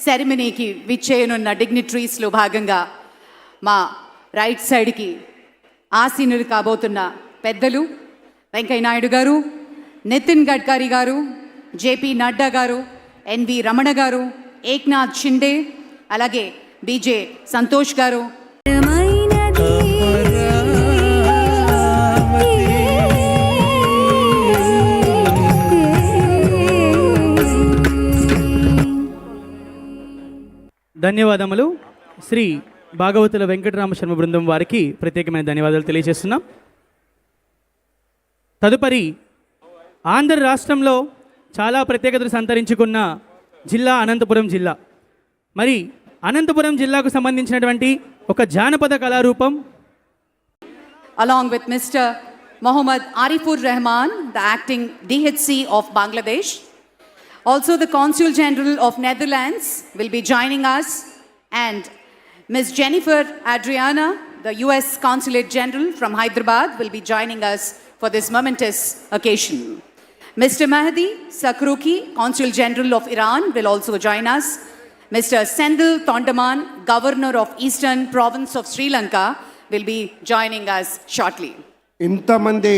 సెరమనీకి విచ్చేయనున్న డిగ్నిటరీస్లో భాగంగా మా రైట్ సైడ్కి ఆసీనులు కాబోతున్న పెద్దలు వెంకయ్య నాయుడు గారు, నితిన్ గడ్కరీ గారు, జేపీ నడ్డా గారు, ఎన్వి రమణ గారు, ఏక్నాథ్ షిండే, అలాగే బీజే సంతోష్ గారు. ధన్యవాదములు. శ్రీ భాగవతుల వెంకటరామ శర్మ బృందం వారికి ప్రత్యేకమైన ధన్యవాదాలు తెలియజేస్తున్నాం. తదుపరి ఆంధ్ర రాష్ట్రంలో చాలా ప్రత్యేకతలు సంతరించుకున్న జిల్లా అనంతపురం జిల్లా. మరి అనంతపురం జిల్లాకు సంబంధించినటువంటి ఒక జానపద కళారూపం along with Mr. Mohammad Arifur Rahman, the acting DHC of Bangladesh. Also the Consul General of Netherlands will be joining us, and Ms. Jennifer Adriana, the US Consulate General from Hyderabad, will be joining us for this momentous occasion. Mr. Mahdi Sakruki, Consul General of Iran, will also join us. Mr. Sendil Tondaman, Governor of Eastern Province of Sri Lanka, will be joining us shortly. ఇంతమంది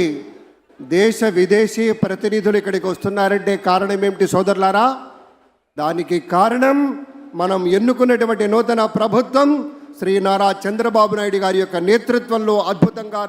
దేశ విదేశీ ప్రతినిధులు ఇక్కడికి వస్తున్నారంటే కారణం ఏమిటి సోదరులారా? దానికి కారణం మనం ఎన్నుకున్నటువంటి నూతన ప్రభుత్వం శ్రీ నారా చంద్రబాబు నాయుడు గారి యొక్క నేతృత్వంలో అద్భుతంగా